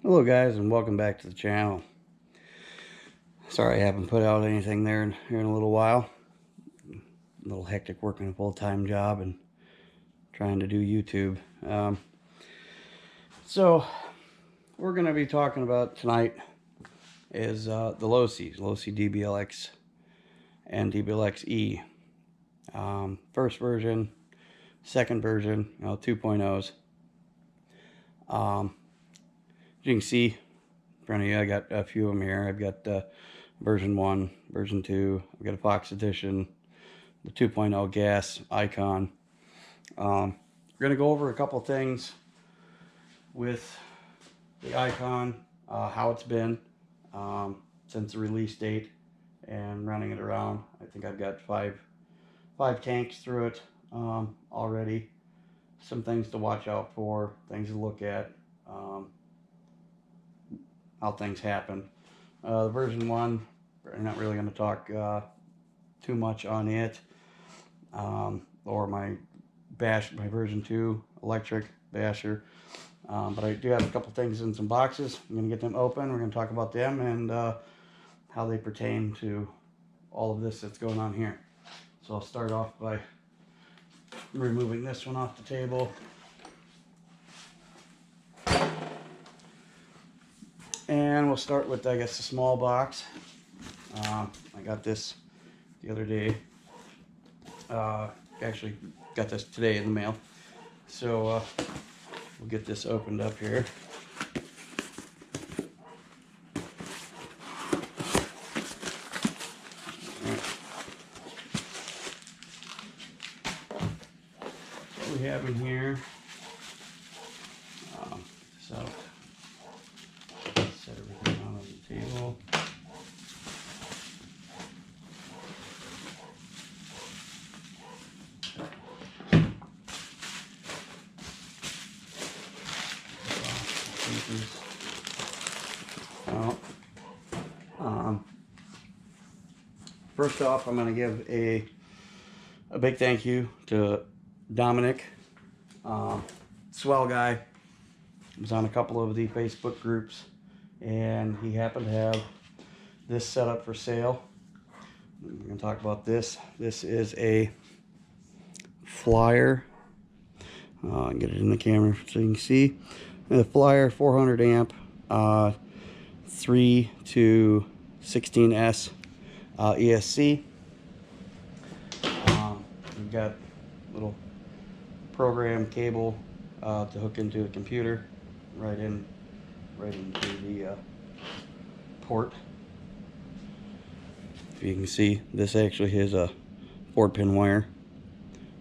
Hello guys, and welcome back to the channel. Sorry I haven't put out anything here in a little while. A little hectic working a full-time job and trying to do YouTube. So we're going to be talking about tonight is the Losi Dbxl-e and Dbxl-e. First version, second version, 2.0s. You can see in front of you, I got a few of them here. I've got version 1, version 2. I've got a Fox edition, the 2.0 gas icon. We're going to go over a couple things with the icon, how it's been since the release date and running it around. I think I've got five tanks through it already. Some things to watch out for, things to look at, how things happen. The version 1, I'm not really going to talk too much on it, or my version 2 electric basher. But I do have a couple things in some boxes. I'm going to get them open. We're going to talk about them and how they pertain to all of this that's going on here. So I'll start off by removing this one off the table. And we'll start with, I guess, the small box. I got this the other day. Actually got this today in the mail. So we'll get this opened up here. What we have in here. So set everything out on the table. First off, I'm going to give a big thank you to Dominic, swell guy. He was on a couple of the Facebook groups, and he happened to have this set up for sale. We're going to talk about this. This is a Flyer. Get it in the camera so you can see. The Flyer 400 amp 3 to 16S ESC. We've got a little program cable to hook into the computer, right into the port. If you can see, this actually is a 4-pin wire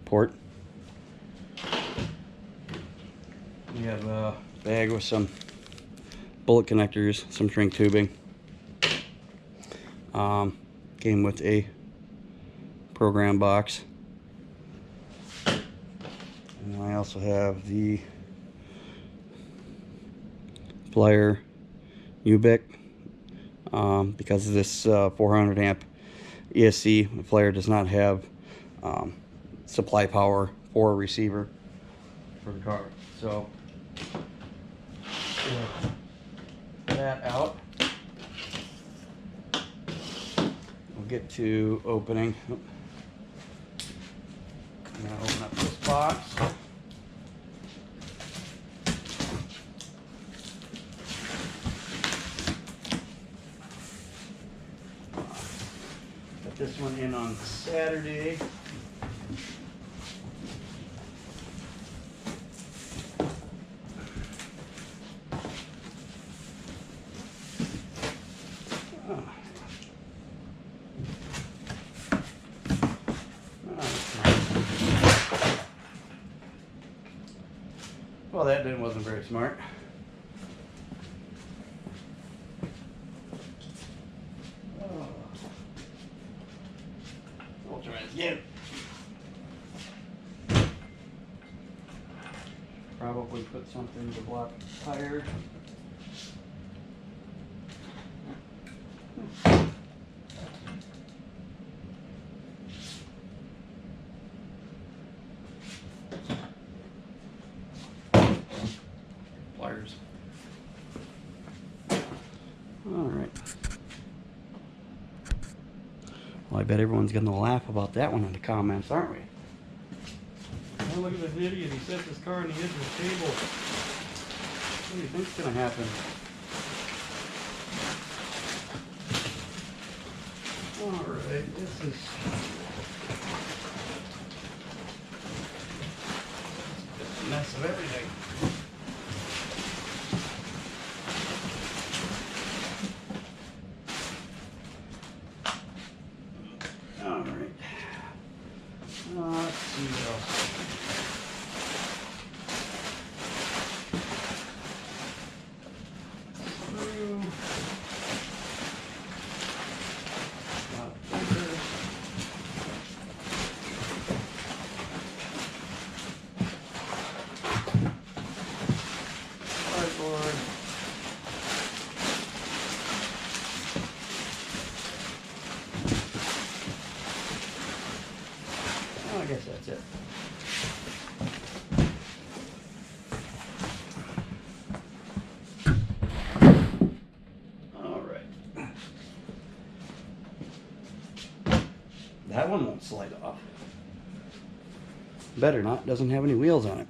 port. We have a bag with some bullet connectors, some shrink tubing. Came with a program box. And I also have the Flyer UBIC. Because of this 400 amp ESC, the Flyer does not have supply power for a receiver for the car. So that out. We'll get to opening. I'm going to open up this box. Got this one in on Saturday. Well, that wasn't very smart. We'll try it again. Probably put something to block the tire. Pliers. Well, I bet everyone's going to laugh about that one in the comments, aren't we? Oh, look at this idiot. He sets his car on the edge of the table. What do you think's going to happen? Alright, this is just a mess of everything. Alright. Let's see what else. I guess that's it. All right. That one won't slide off. Better not. Doesn't have any wheels on it.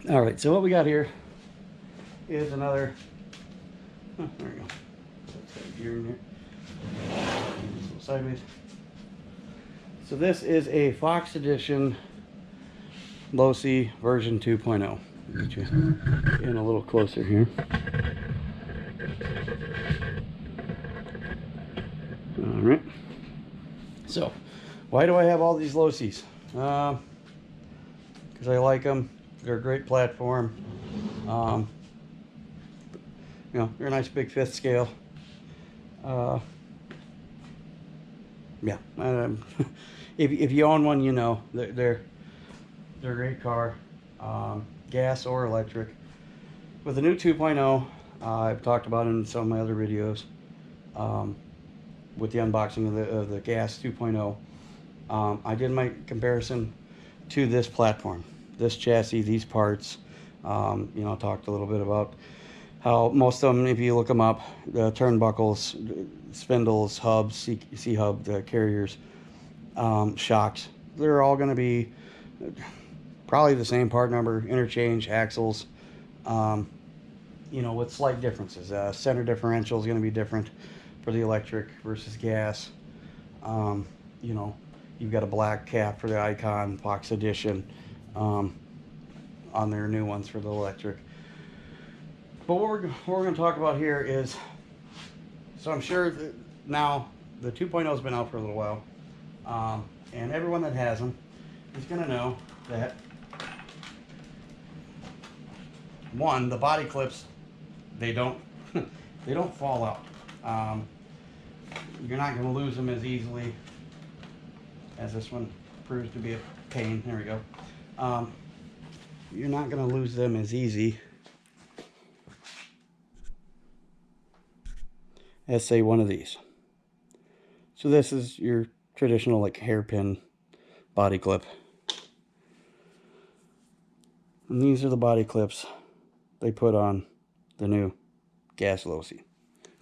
All right. So what we got here is another. Oh, there we go. Let's get a gear in here. Sideways. So this is a Fox Edition Losi version 2.0. Get you in a little closer here. All right. So, why do I have all these Losis? Because I like them. They're a great platform. You know, they're a nice big 5th scale. Yeah. If you own one, you know they're a great car, gas or electric. With the new 2.0, I've talked about it in some of my other videos. With the unboxing of the gas 2.0, I did my comparison to this platform, this chassis, these parts. You know, talked a little bit about how most of them, if you look them up, the turnbuckles, spindles, hubs, C-hub, the carriers, shocks, they're all going to be probably the same part number, interchange, axles, you know, with slight differences. Center differential is going to be different for the electric versus gas. You know, you've got a black cap for the Icon Fox Edition on their new ones for the electric. But what we're going to talk about here is, so I'm sure that now the 2.0 has been out for a little while, and everyone that has them is going to know that, one, the body clips, they don't they don't fall out. You're not going to lose them as easily as this one proves to be a pain. There we go. You're not going to lose them as easy as, say, one of these. So this is your traditional like hairpin body clip, and these are the body clips they put on the new gas Losi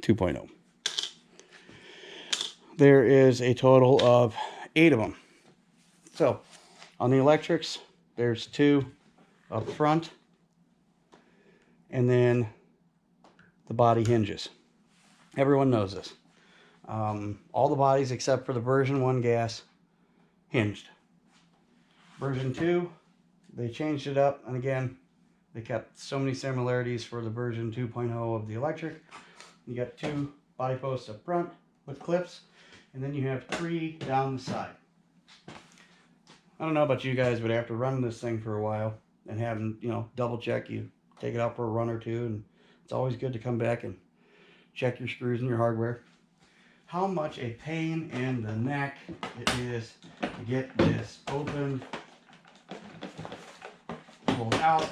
2.0. There is a total of 8 of them. So on the electrics, there's 2 up front, and then the body hinges. Everyone knows this. All the bodies except for the version 1 gas hinged. Version 2, they changed it up, and again, they kept so many similarities for the version 2.0 of the electric. You got 2 body posts up front with clips, and then you have 3 down the side. I don't know about you guys, but after running this thing for a while and having, you know, double check, you take it out for a run or two, and it's always good to come back and check your screws and your hardware. How much a pain in the neck it is to get this open, pulled out,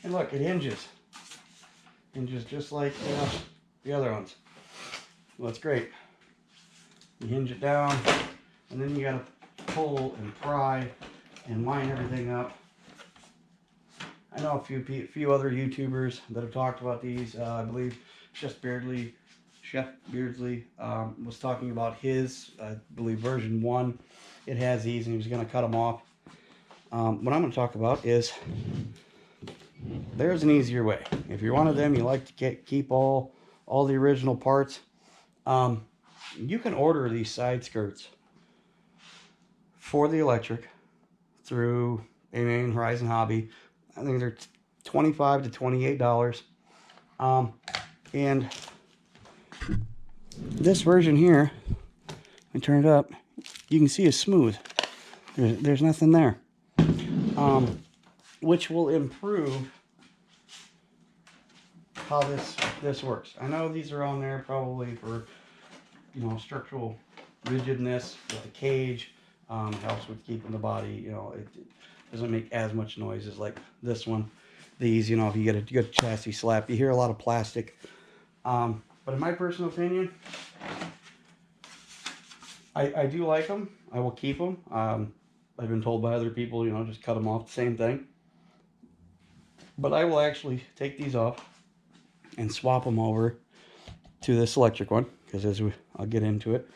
and look, it hinges. Hinges just like the other ones. Well, that's great. You hinge it down, and then you got to pull and pry and line everything up. I know a few other YouTubers that have talked about these. I believe Just Barely Chef Beardsley was talking about his, I believe, version 1. It has these, and he was going to cut them off. What I'm going to talk about is there's an easier way. If you're one of them, you like to keep all the original parts, you can order these side skirts for the electric through A-Main Horizon Hobby. I think they're $25 to $28. And this version here, I turn it up, you can see it's smooth. There's nothing there, which will improve how this works. I know these are on there probably for, you know, structural rigidness with the cage. Helps with keeping the body, you know, it doesn't make as much noise as like this one. These, you know, if you get a good chassis slap, you hear a lot of plastic. But in my personal opinion, I do like them. I will keep them. I've been told by other people, you know, just cut them off, the same thing. But I will actually take these off and swap them over to this electric one, because I'll get into it.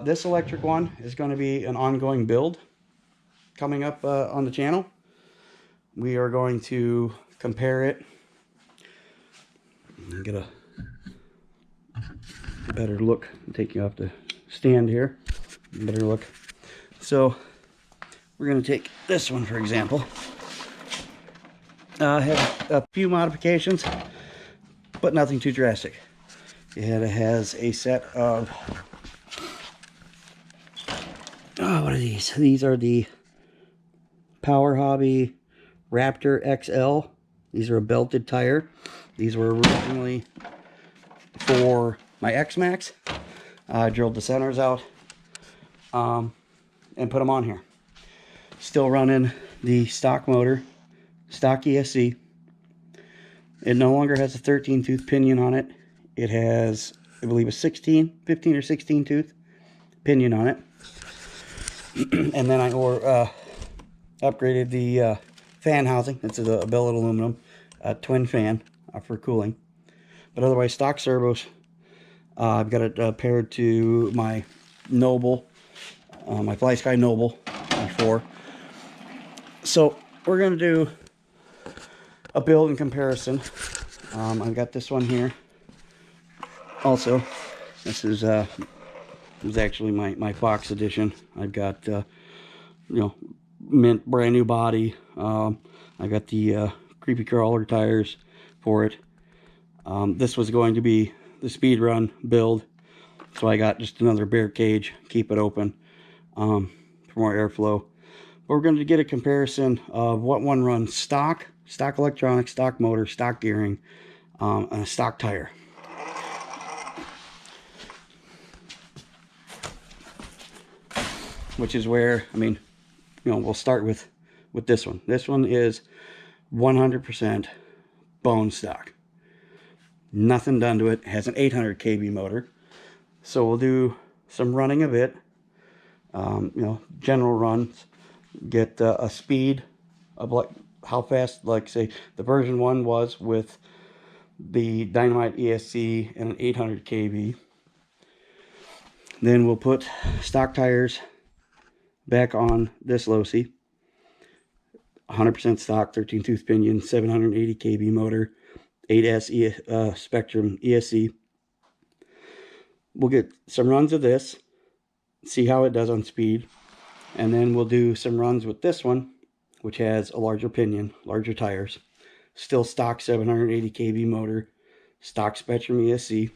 This electric one is going to be an ongoing build coming up on the channel. We are going to compare it. Get a better look. Take you off the stand here. Better look. So we're going to take this one, for example. Have a few modifications, but nothing too drastic. It has a set of, what are these? These are the Power Hobby Raptor XL. These are a belted tire. These were originally for my X-Max. I drilled the centers out and put them on here. Still running the stock motor, stock ESC. It no longer has a 13-tooth pinion on it. It has, I believe, a 15 or 16 tooth pinion on it. And then I upgraded the fan housing. It's a billet aluminum twin fan for cooling. But otherwise, stock servos. I've got it paired to my Noble, my Fly Sky Noble before. So we're going to do a build and comparison. I've got this one here. Also, this is actually my Fox edition. I've got you know, mint brand new body. I got the creepy crawler tires for it. This was going to be the speed run build, so I got just another bare cage, keep it open for more airflow. But we're going to get a comparison of what one runs stock electronics, stock motor, stock gearing, and a stock tire. Which is where, I mean, you know, we'll start with this one. This one is 100% bone stock. Nothing done to it. It has an 800 kV motor. So we'll do some running of it. You know, general runs. Get a speed of like how fast, like say the version 1 was with the Dynamite ESC and an 800 kV. Then we'll put stock tires back on this Losi. 100% stock, 13-tooth pinion, 780 kV motor, 8S Spectrum ESC. We'll get some runs of this, see how it does on speed, and then we'll do some runs with this one, which has a larger pinion, larger tires, still stock 780 kV motor, stock Spectrum ESC.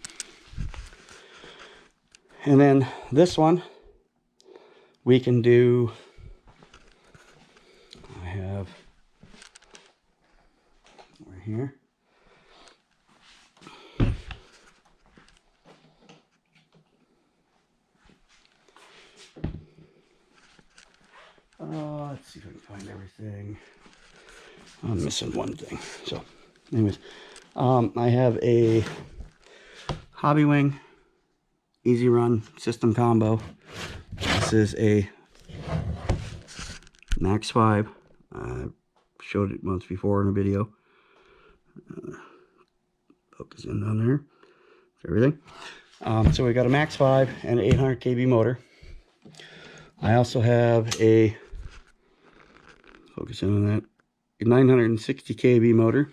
And then this one, we can do, I have right here. Let's see if I can find everything. I'm missing one thing. So, anyways, I have a Hobby Wing Easy Run system combo. This is a Max 5. I showed it once before in a video. Focus in on there. everything. So we got a Max 5 and an 800 kV motor. I also have a, focus in on that, a 960 kV motor.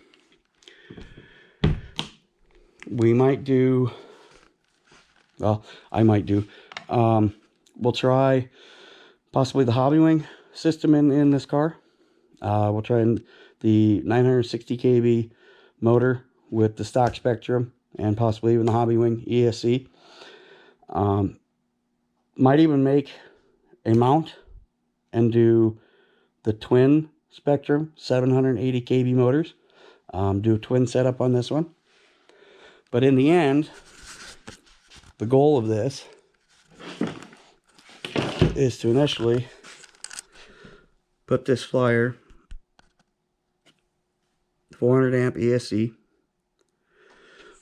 We might do, well, I might do, we'll try possibly the Hobbywing system in this car. We'll try the 960 kV motor with the stock Spectrum and possibly even the Hobbywing ESC. Might even make a mount and do the twin Spectrum 780 kV motors. Do a twin setup on this one. But in the end, the goal of this is to initially put this flyer 400 amp ESC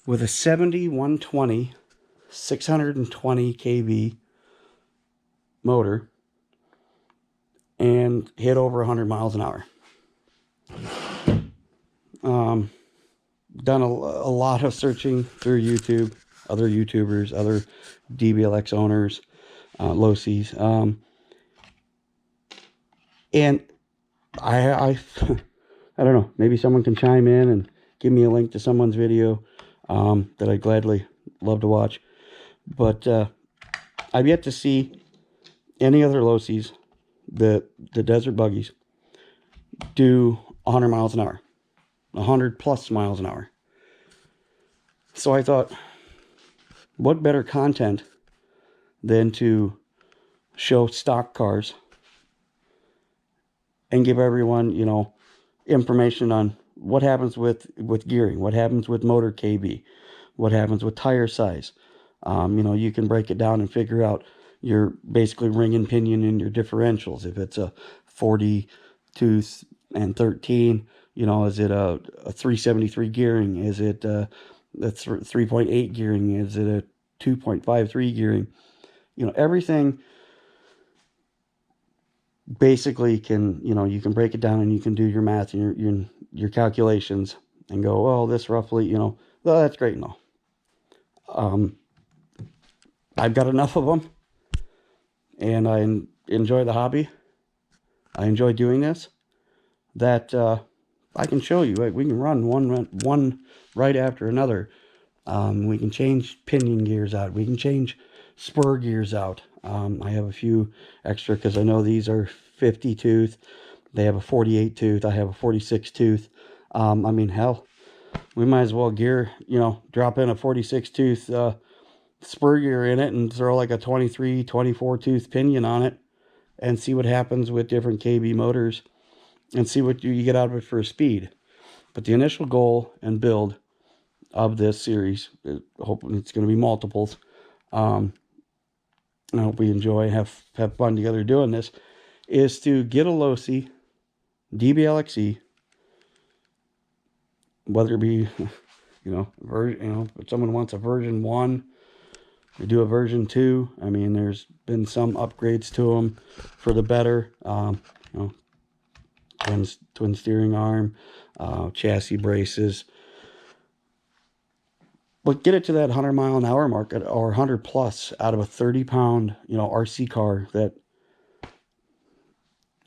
with a 7120 620 kV motor and hit over 100 miles an hour. Done a lot of searching through YouTube, other YouTubers, other DBLX owners, Losis, and I don't know, maybe someone can chime in and give me a link to someone's video that I'd gladly love to watch. But I've yet to see any other Losis, the desert buggies, do 100 miles an hour, 100 plus miles an hour. So I thought, what better content than to show stock cars and give everyone, you know, information on what happens with gearing, what happens with motor KB, what happens with tire size. You know, you can break it down and figure out your basically ring and pinion in your differentials. If it's a 40 tooth and 13, you know, is it a 373 gearing? Is it that's 3.8 gearing? Is it a 2.53 gearing? You know, everything basically can, you know, you can break it down and you can do your math and your calculations and go, well, this roughly, you know, well, that's great and all. I've got enough of them and I enjoy the hobby. I enjoy doing this, that I can show you. We can run one right after another. We can change pinion gears out. We can change spur gears out. I have a few extra because I know these are 50 tooth. They have a 48 tooth. I have a 46 tooth. I mean, hell, we might as well gear, you know, drop in a 46 tooth spur gear in it and throw like a 23, 24 tooth pinion on it and see what happens with different KB motors and see what you get out of it for speed. But the initial goal and build of this series, hoping it's going to be multiples. I hope we enjoy, have fun together doing this, is to get a Losi Dbxl-e, whether it be, you know, if someone wants a version 1, we do a version 2. I mean, there's been some upgrades to them for the better. You know, twin steering arm, chassis braces. But get it to that 100 mile an hour mark or 100 plus out of a 30-pound, you know, RC car that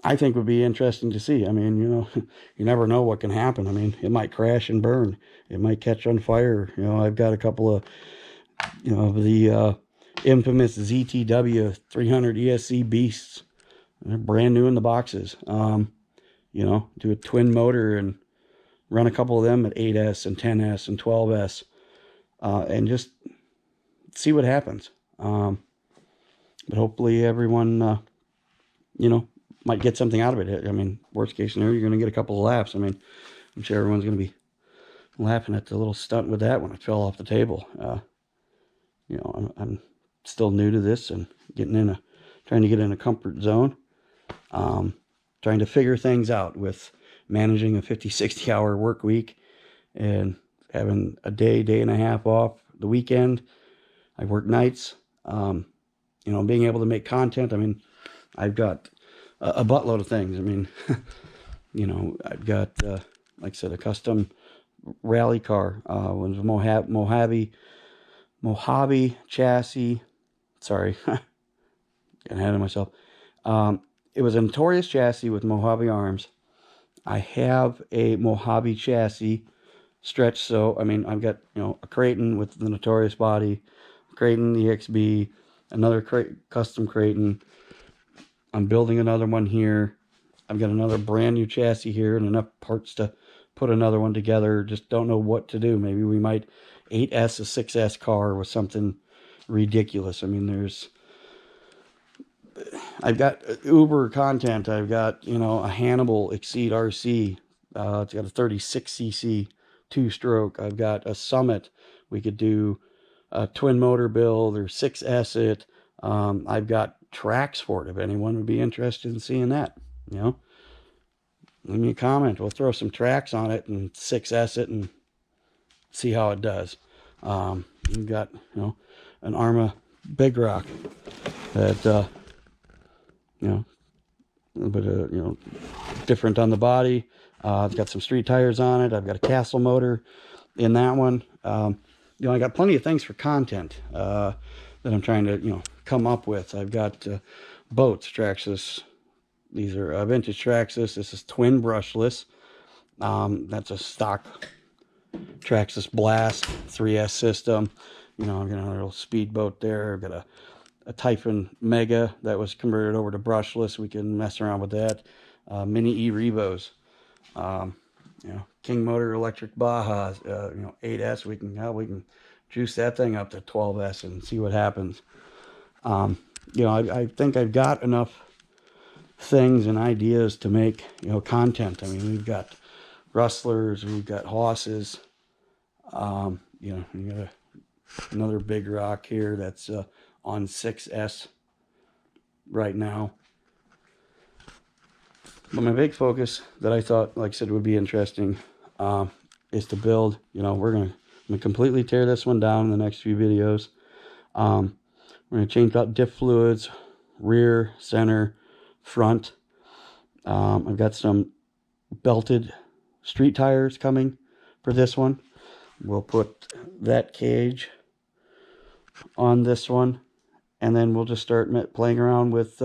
I think would be interesting to see. I mean, you know, you never know what can happen. I mean, it might crash and burn. It might catch on fire. You know, I've got a couple of, you know, the infamous ZTW 300 ESC beasts. They're brand new in the boxes. You know, do a twin motor and run a couple of them at 8S and 10S and 12S. And just see what happens. But hopefully everyone, you know, might get something out of it. I mean, worst case scenario, you're going to get a couple of laughs. I mean, I'm sure everyone's going to be laughing at the little stunt with that when it fell off the table. You know, I'm still new to this and trying to get in a comfort zone. Trying to figure things out with managing a 50, 60 hour work week and having a day and a half off the weekend. I work nights, you know, being able to make content. I mean, I've got a buttload of things. I mean, you know, I've got, like I said, a custom rally car, was a Mojave Mojave chassis. Sorry, getting ahead of myself. It was a Notorious chassis with Mojave arms. I have a Mojave chassis stretched, so I mean I've got, you know, a Creighton with the Notorious body, Creighton EXB, another custom Creighton. I'm building another one here. I've got another brand new chassis here and enough parts to put another one together. Just don't know what to do. Maybe we might 8S a 6S car with something ridiculous. I mean, I've got Uber content. I've got, you know, a Hannibal Exceed RC. It's got a 36cc 2-stroke. I've got a Summit. We could do a twin motor build or 6S it. I've got tracks for it if anyone would be interested in seeing that. You know, leave me a comment. We'll throw some tracks on it and 6S it and see how it does. We've got, you know, an Arma Big Rock that, you know, a little bit of, you know, different on the body. It's got some street tires on it. I've got a Castle motor in that one. You know, I got plenty of things for content that I'm trying to, you know, come up with. I've got boats, Traxxas. These are vintage Traxxas. This is twin brushless. That's a stock Traxxas Blast 3S system. You know, I've got a little speedboat there. I've got a Typhon Mega that was converted over to brushless. We can mess around with that. Mini E-Revos. You know, King Motor electric Bajas. You know, 8S. We can juice that thing up to 12S and see what happens. You know, I think I've got enough things and ideas to make, you know, content. I mean, we've got rustlers, we've got hosses. You know, we got another Big Rock here that's on 6S right now. But my big focus that I thought, like I said, would be interesting is to build, you know, I'm gonna completely tear this one down in the next few videos. We're gonna change out diff fluids, rear, center, front. I've got some belted street tires coming for this one. We'll put that cage on this one, and then we'll just start playing around with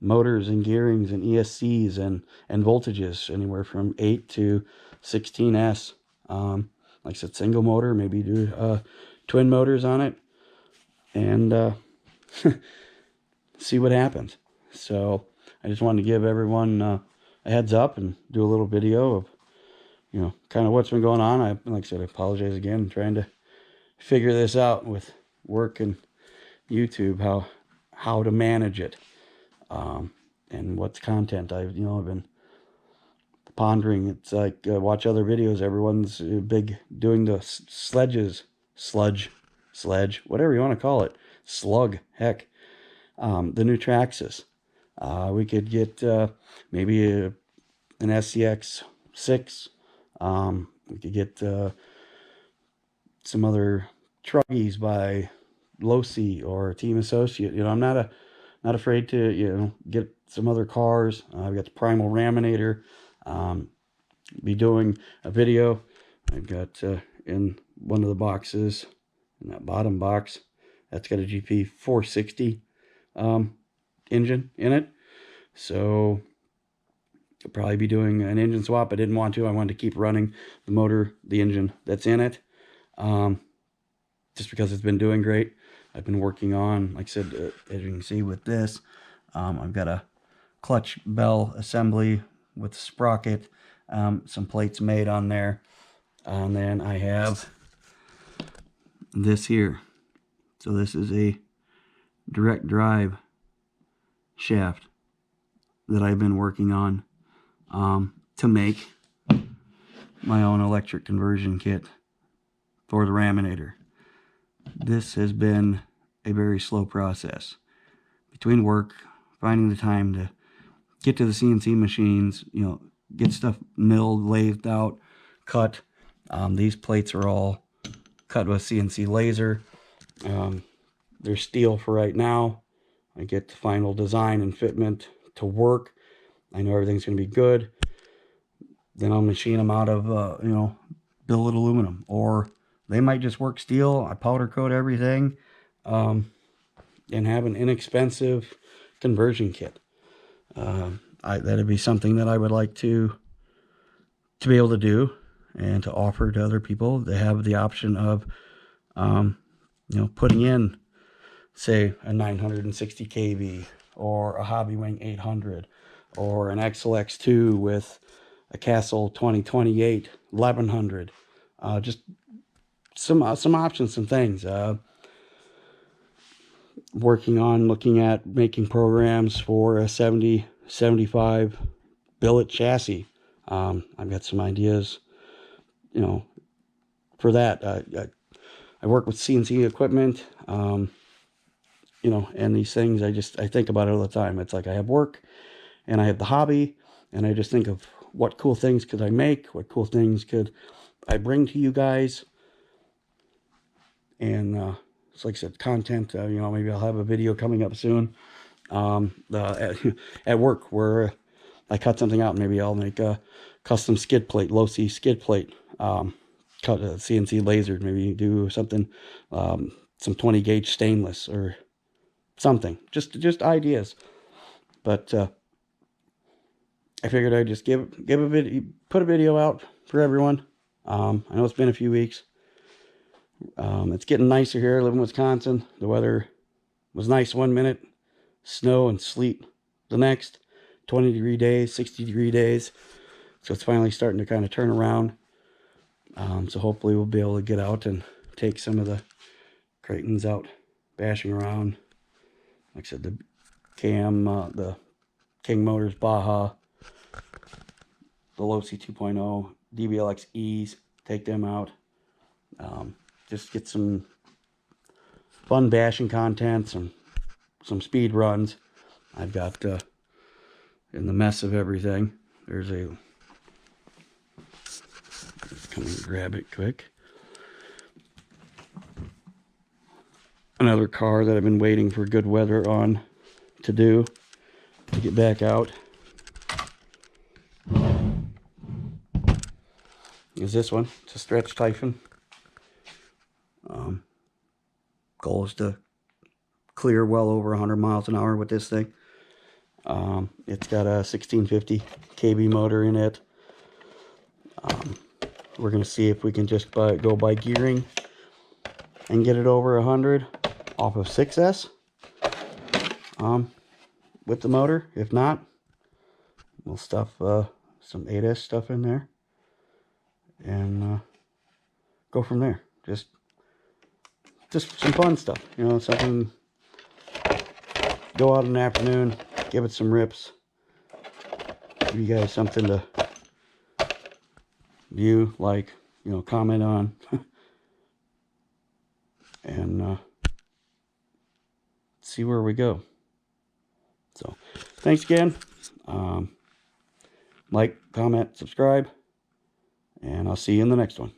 motors and gearings and ESCs and voltages anywhere from 8 to 16S. Like I said, single motor, maybe do twin motors on it, and see what happens. So I just wanted to give everyone a heads up and do a little video of, you know, kind of what's been going on. Like I said, I apologize again. I'm trying to figure this out with work and YouTube, how to manage it, and what's content. I've been pondering. It's like watch other videos. Everyone's big doing the sledge, whatever you want to call it, slug. Heck, the new Traxxas. We could get maybe an SCX 6. We could get some other truggies by Losi or Team Associate. You know, I'm not afraid to, you know, get some other cars. I've got the Primal Raminator. Be doing a video. I've got in one of the boxes, in that bottom box, that's got a GP 460 engine in it. So I'll probably be doing an engine swap. I didn't want to. I wanted to keep running the motor, the engine that's in it, just because it's been doing great. I've been working on, like I said, as you can see with this, I've got a clutch bell assembly with sprocket, some plates made on there, and then I have this here. So this is a direct drive shaft that I've been working on to make my own electric conversion kit for the Raminator. This has been a very slow process. Between work, finding the time to get to the CNC machines, you know, get stuff milled, lathed out, cut. These plates are all cut with CNC laser. They're steel for right now. I get the final design and fitment to work. I know everything's going to be good. Then I'll machine them out of, you know, billet aluminum or They might just work steel. I powder coat everything, and have an inexpensive conversion kit. That'd be something that I would like to be able to do and to offer to other people. They have the option of, putting in, say, a 960 kV or a Hobbywing 800 or an XLX2 with a Castle 2028 1100. Just some options, some things. Working on looking at making programs for a 75 billet chassis. I've got some ideas, for that. I work with CNC equipment, and these things, I think about it all the time. It's like I have work and I have the hobby, and I just think of what cool things could I make, what cool things could I bring to you guys. And it's like I said, content, maybe I'll have a video coming up soon at work where I cut something out. Maybe I'll make a custom skid plate, Losi skid plate, cut a CNC laser, maybe do something, some 20 gauge stainless or something, just ideas. But I figured I'd just put a video out for everyone. I know it's been a few weeks. It's getting nicer here. I live in Wisconsin. The weather was nice one minute, snow and sleet the next, 20-degree days, 60-degree days. So it's finally starting to kind of turn around. So hopefully we'll be able to get out and take some of the Creightons out bashing around. Like I said, the the King Motors Baja, the Losi 2.0 Dbxl-e's, take them out. Just get some fun bashing content, some speed runs. I've got in the mess of everything, there's a, just come and grab it quick. Another car that I've been waiting for good weather on to get back out is this one. It's a stretch Typhon. Goal is to clear well over 100 miles an hour with this thing. It's got a 1650 kV motor in it. We're going to see if we can just go by gearing and get it over 100 off of 6S with the motor. If not, we'll stuff some 8S stuff in there and go from there. Just some fun stuff, something. Go out in the afternoon, give it some rips, give you guys something to view, like, comment on, and see where we go. So thanks again. Like, comment, subscribe, and I'll see you in the next one.